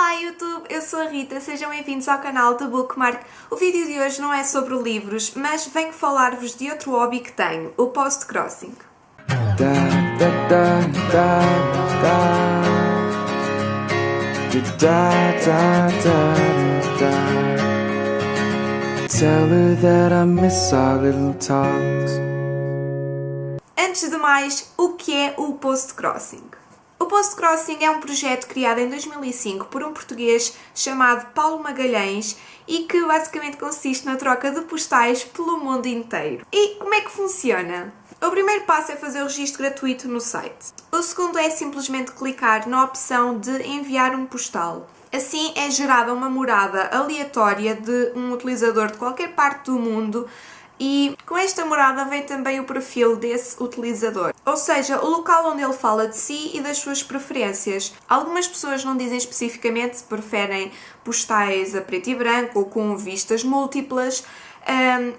Olá YouTube, eu sou a Rita, sejam bem-vindos ao canal de Bookmark. O vídeo de hoje não é sobre livros, mas venho falar-vos de outro hobby que tenho, o post-crossing. Tell her that I miss our little talks. Antes de mais, o que é o post-crossing? O post-crossing é um projeto criado em 2005 por um português chamado Paulo Magalhães e que basicamente consiste na troca de postais pelo mundo inteiro. E como é que funciona? O primeiro passo é fazer o registro gratuito no site. O segundo é simplesmente clicar na opção de enviar um postal. Assim é gerada uma morada aleatória de um utilizador de qualquer parte do mundo e com esta morada vem também o perfil desse utilizador, ou seja, o local onde ele fala de si e das suas preferências. Algumas pessoas não dizem especificamente se preferem postais a preto e branco ou com vistas múltiplas.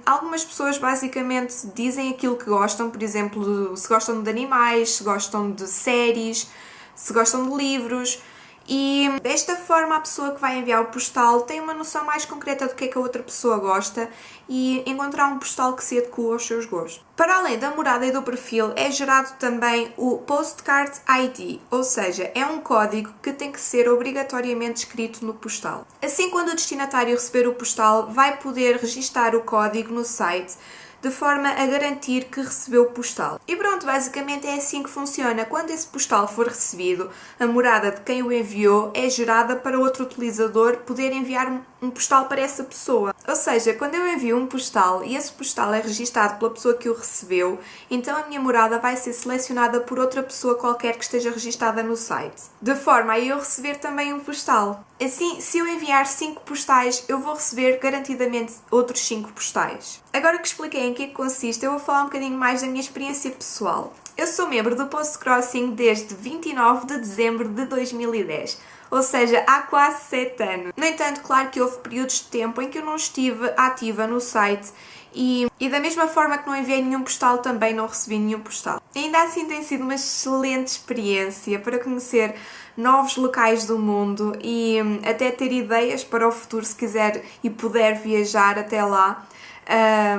Algumas pessoas basicamente dizem aquilo que gostam, por exemplo, se gostam de animais, se gostam de séries, se gostam de livros. E desta forma a pessoa que vai enviar o postal tem uma noção mais concreta do que é que a outra pessoa gosta e encontrar um postal que se adequa aos seus gostos. Para além da morada e do perfil é gerado também o Postcard ID, ou seja, é um código que tem que ser obrigatoriamente escrito no postal. Assim, quando o destinatário receber o postal, vai poder registar o código no site de forma a garantir que recebeu o postal. E pronto, basicamente é assim que funciona. Quando esse postal for recebido, a morada de quem o enviou é gerada para outro utilizador poder enviar um postal para essa pessoa. Ou seja, quando eu envio um postal e esse postal é registado pela pessoa que o recebeu, então a minha morada vai ser selecionada por outra pessoa qualquer que esteja registada no site, de forma a eu receber também um postal. Assim, se eu enviar 5 postais, eu vou receber garantidamente outros 5 postais. Agora que expliquei em que consiste, eu vou falar um bocadinho mais da minha experiência pessoal. Eu sou membro do Post-Crossing desde 29 de dezembro de 2010, ou seja, há quase 7 anos. No entanto, claro que houve períodos de tempo em que eu não estive ativa no site e da mesma forma que não enviei nenhum postal, também não recebi nenhum postal. Ainda assim tem sido uma excelente experiência para conhecer novos locais do mundo e até ter ideias para o futuro se quiser e puder viajar até lá.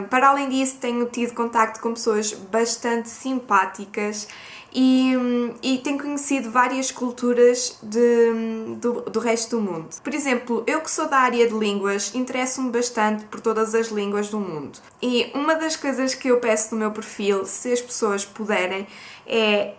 Para além disso, tenho tido contacto com pessoas bastante simpáticas e tenho conhecido várias culturas do resto do mundo. Por exemplo, eu que sou da área de línguas, interesso-me bastante por todas as línguas do mundo. E uma das coisas que eu peço no meu perfil, se as pessoas puderem, é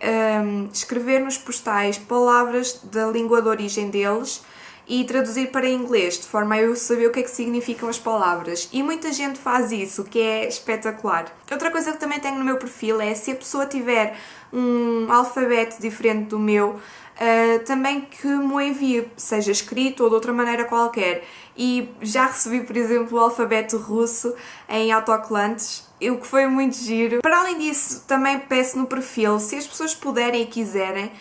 escrever nos postais palavras da língua de origem deles e traduzir para inglês, de forma a eu saber o que é que significam as palavras. E muita gente faz isso, o que é espetacular. Outra coisa que também tenho no meu perfil é, se a pessoa tiver um alfabeto diferente do meu, também que me o envie, seja escrito ou de outra maneira qualquer. E já recebi, por exemplo, o alfabeto russo em autocolantes, o que foi muito giro. Para além disso, também peço no perfil, se as pessoas puderem e quiserem,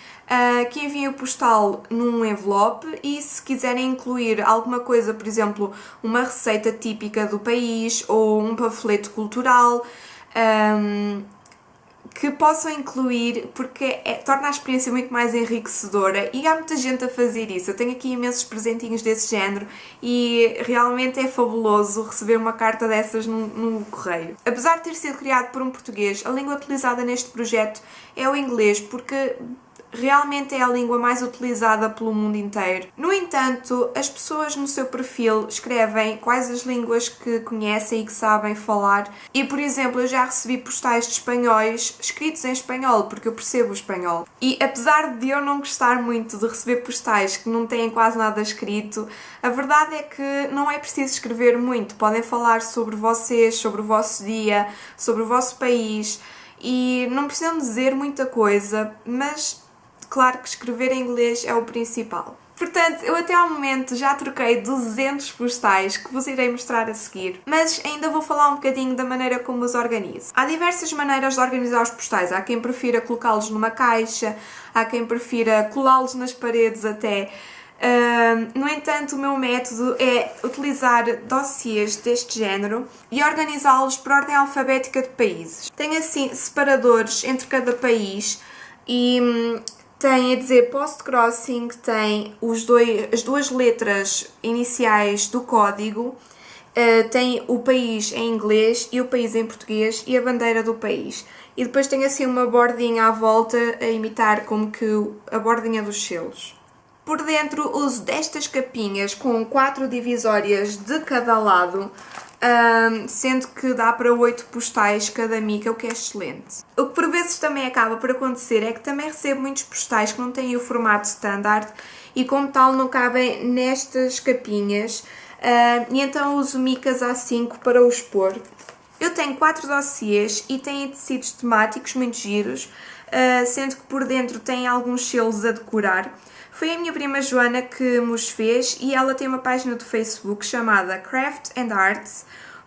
que enviem o postal num envelope e se quiserem incluir alguma coisa, por exemplo, uma receita típica do país ou um panfleto cultural, que possam incluir, porque torna a experiência muito mais enriquecedora e há muita gente a fazer isso. Eu tenho aqui imensos presentinhos desse género e realmente é fabuloso receber uma carta dessas no correio. Apesar de ter sido criado por um português, a língua utilizada neste projeto é o inglês, porque realmente é a língua mais utilizada pelo mundo inteiro. No entanto, as pessoas no seu perfil escrevem quais as línguas que conhecem e que sabem falar. E, por exemplo, eu já recebi postais de espanhóis escritos em espanhol, porque eu percebo o espanhol. E apesar de eu não gostar muito de receber postais que não têm quase nada escrito, a verdade é que não é preciso escrever muito. Podem falar sobre vocês, sobre o vosso dia, sobre o vosso país e não precisam dizer muita coisa, mas claro que escrever em inglês é o principal. Portanto, eu até ao momento já troquei 200 postais que vos irei mostrar a seguir, mas ainda vou falar um bocadinho da maneira como os organizo. Há diversas maneiras de organizar os postais. Há quem prefira colocá-los numa caixa, há quem prefira colá-los nas paredes até. No entanto, o meu método é utilizar dossiês deste género e organizá-los por ordem alfabética de países. Tenho assim separadores entre cada país e Tem a dizer Post-Crossing, tem as duas letras iniciais do código, tem o país em inglês e o país em português e a bandeira do país. E depois tem assim uma bordinha à volta a imitar como que a bordinha dos selos. Por dentro uso destas capinhas com 4 divisórias de cada lado, sendo que dá para 8 postais cada mica, o que é excelente. O que por vezes também acaba por acontecer é que também recebo muitos postais que não têm o formato standard e como tal não cabem nestas capinhas, e então uso micas A5 para os pôr. Eu tenho 4 dossiês e têm tecidos temáticos muito giros, sendo que por dentro tem alguns selos a decorar. Foi a minha prima Joana que me os fez e ela tem uma página do Facebook chamada Craft and Arts,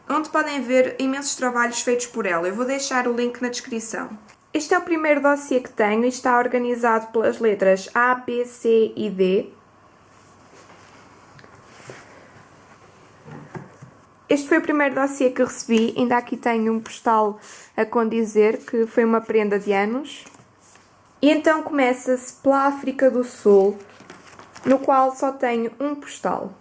onde podem ver imensos trabalhos feitos por ela. Eu vou deixar o link na descrição. Este é o primeiro dossiê que tenho e está organizado pelas letras A, B, C e D. Este foi o primeiro dossiê que recebi, ainda aqui tenho um postal a condizer que foi uma prenda de anos. E então começa-se pela África do Sul, no qual só tenho um postal.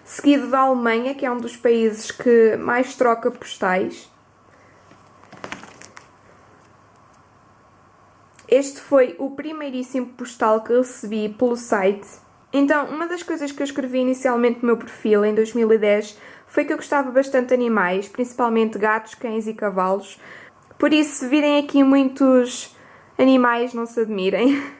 Seguido da Alemanha, que é um dos países que mais troca postais. Este foi o primeiríssimo postal que recebi pelo site. Então, uma das coisas que eu escrevi inicialmente no meu perfil, em 2010, foi que eu gostava bastante de animais, principalmente gatos, cães e cavalos. Por isso, se virem aqui muitos animais, não se admirem.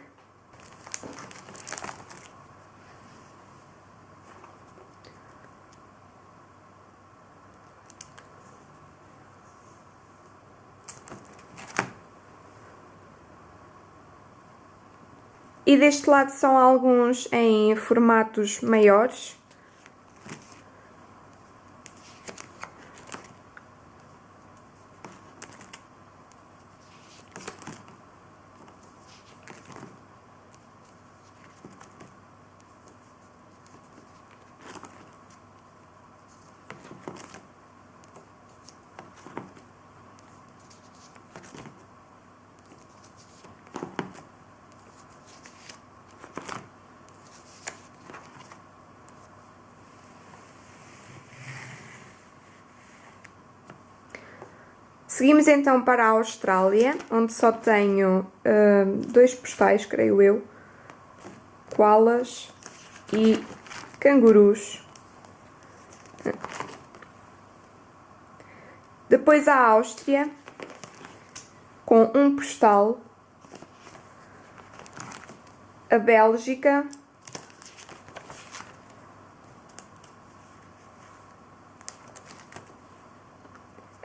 E deste lado são alguns em formatos maiores. Seguimos então para a Austrália, onde só tenho 2 postais, creio eu, koalas e cangurus. Depois a Áustria, com um postal, a Bélgica,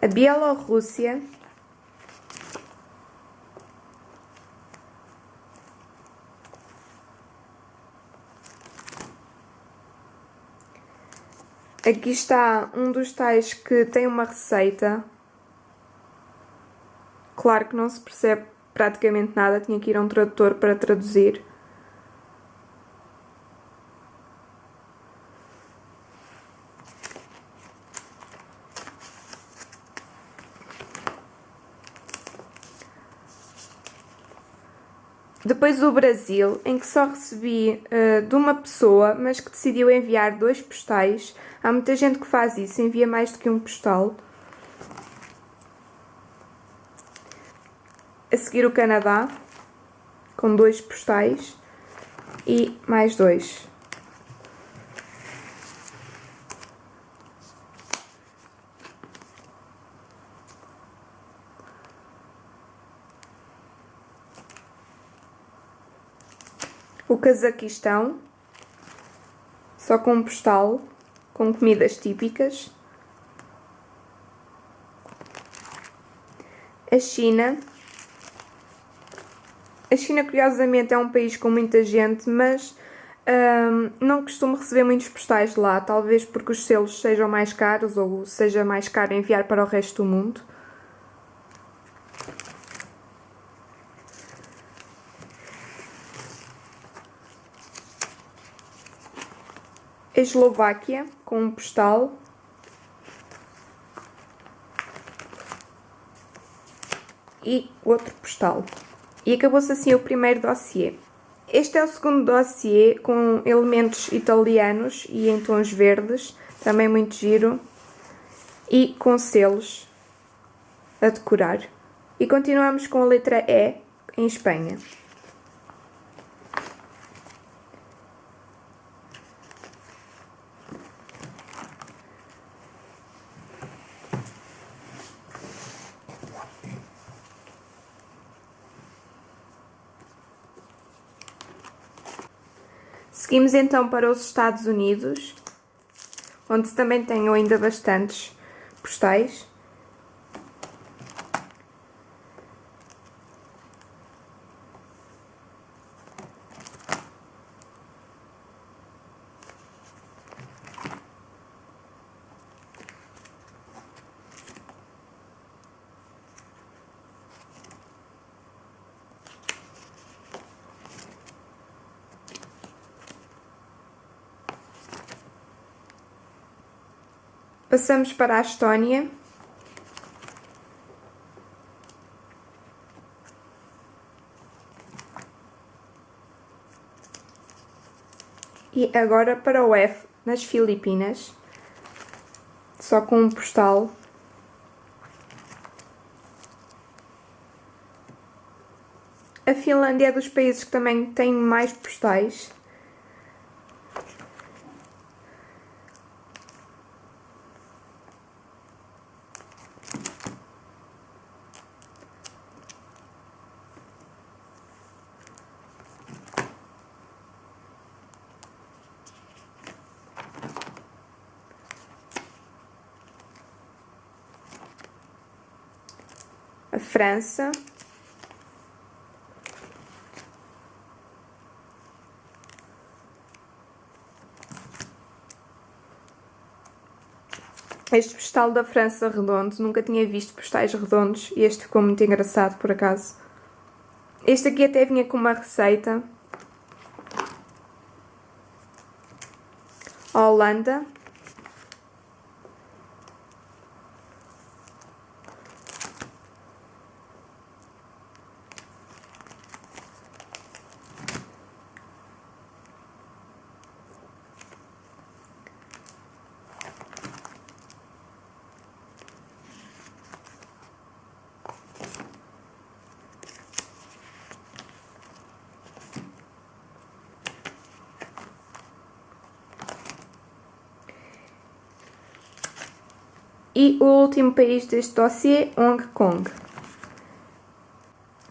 a Bielorrússia, aqui está um dos tais que tem uma receita. Claro que não se percebe praticamente nada, tinha que ir a um tradutor para traduzir. Depois o Brasil, em que só recebi de uma pessoa, mas que decidiu enviar 2 postais. Há muita gente que faz isso, envia mais do que um postal. A seguir o Canadá, com 2 postais e mais 2. O Cazaquistão, só com um postal, com comidas típicas. A China, curiosamente, é um país com muita gente, mas não costumo receber muitos postais de lá, talvez porque os selos sejam mais caros ou seja mais caro enviar para o resto do mundo. A Eslováquia, com um postal. E outro postal. E acabou-se assim o primeiro dossiê. Este é o segundo dossiê com elementos italianos e em tons verdes, também muito giro, e com selos a decorar. E continuamos com a letra E em Espanha. Seguimos então para os Estados Unidos, onde também tenho ainda bastantes postais. Passamos para a Estónia. E agora para o F, nas Filipinas, só com um postal. A Finlândia é dos países que também tem mais postais. A França. Este postal da França redondo, nunca tinha visto postais redondos e este ficou muito engraçado por acaso. Este aqui até vinha com uma receita. A Holanda. E o último país deste dossiê, Hong Kong.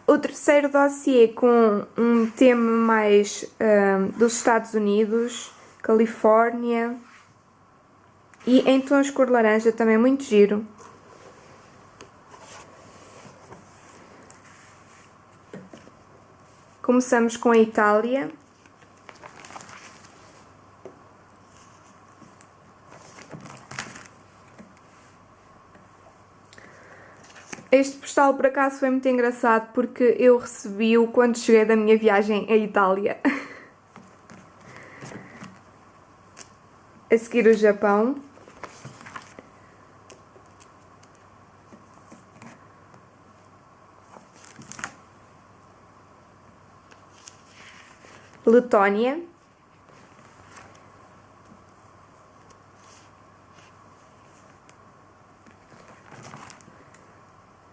O terceiro dossiê com um tema mais dos Estados Unidos, Califórnia, e em tons cor laranja, também muito giro. Começamos com a Itália. Este postal por acaso foi muito engraçado porque eu recebi-o quando cheguei da minha viagem à Itália. A seguir o Japão. Letónia.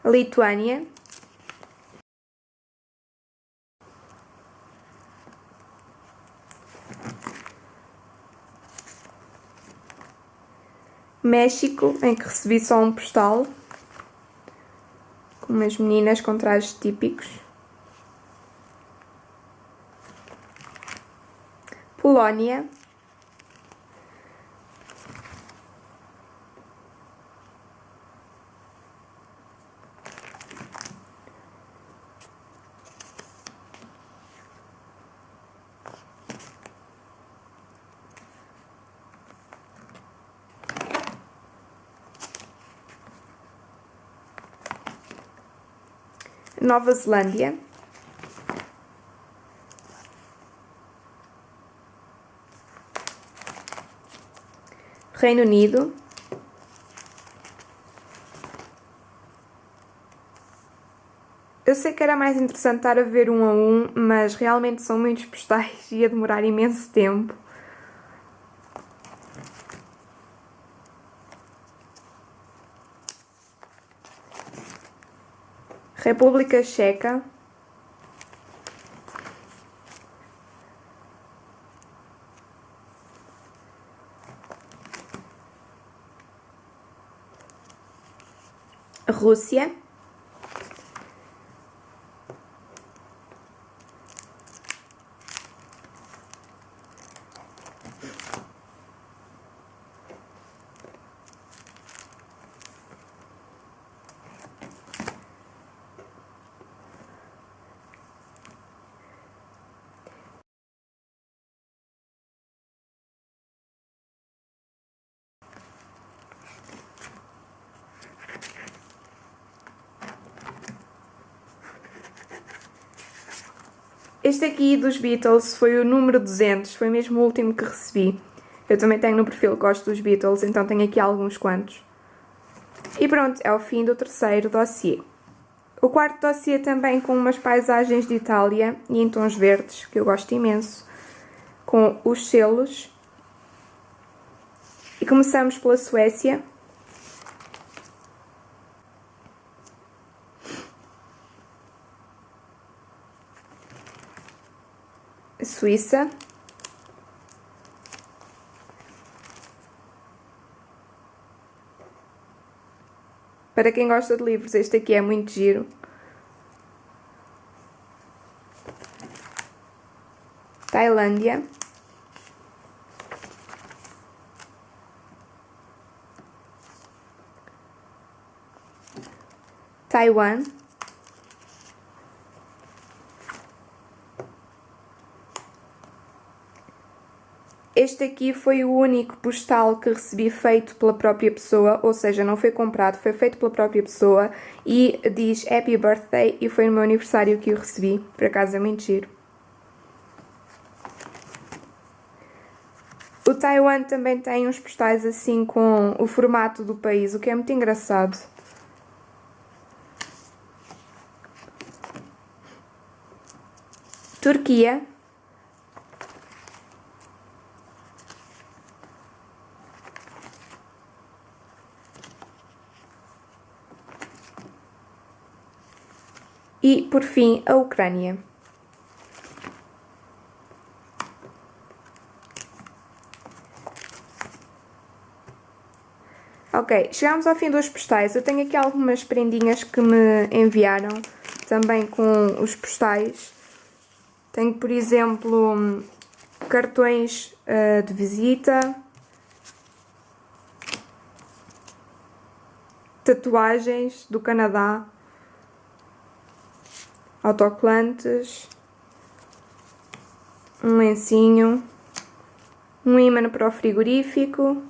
Lituânia. México, em que recebi só um postal com umas meninas com trajes típicos. Polónia. Nova Zelândia. Reino Unido. A sei que era mais interessante estar a ver um a um, mas realmente são muitos postais e ia demorar imenso tempo. República Checa. Rússia. Este aqui dos Beatles foi o número 200, foi mesmo o último que recebi. Eu também tenho no perfil que gosto dos Beatles, então tenho aqui alguns quantos. E pronto, é o fim do terceiro dossiê. O quarto dossiê também com umas paisagens de Itália e em tons verdes, que eu gosto imenso, com os selos. E começamos pela Suécia. A Suíça. Para quem gosta de livros, este aqui é muito giro. Tailândia. Taiwan. Este aqui foi o único postal que recebi feito pela própria pessoa, ou seja, não foi comprado, foi feito pela própria pessoa e diz Happy Birthday e foi no meu aniversário que o recebi, por acaso é muito giro. O Taiwan também tem uns postais assim com o formato do país, o que é muito engraçado. Turquia. E, por fim, a Ucrânia. Ok, chegamos ao fim dos postais. Eu tenho aqui algumas prendinhas que me enviaram também com os postais. Tenho, por exemplo, cartões de visita, tatuagens do Canadá, autocolantes, um lencinho, um ímã para o frigorífico,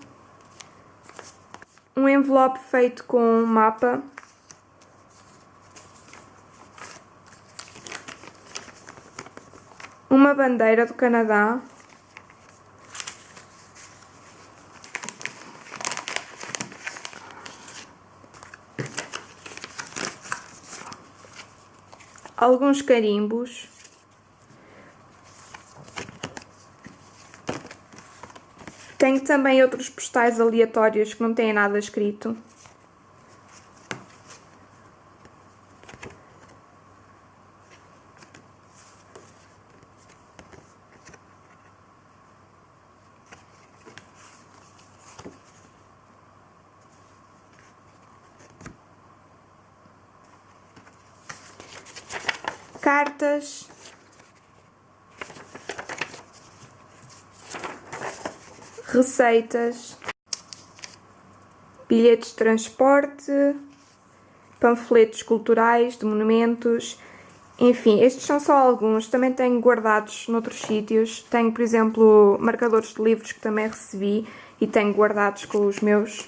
um envelope feito com um mapa, uma bandeira do Canadá, alguns carimbos, tenho também outros postais aleatórios que não têm nada escrito. Cartas, receitas, bilhetes de transporte, panfletos culturais de monumentos, enfim, estes são só alguns. Também tenho guardados noutros sítios. Tenho, por exemplo, marcadores de livros que também recebi e tenho guardados com os meus.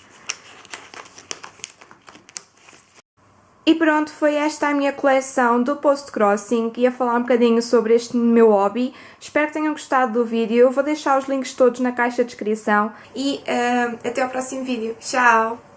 E pronto, foi esta a minha coleção do Postcrossing. Ia falar um bocadinho sobre este meu hobby. Espero que tenham gostado do vídeo. Eu vou deixar os links todos na caixa de descrição. E até ao próximo vídeo. Tchau!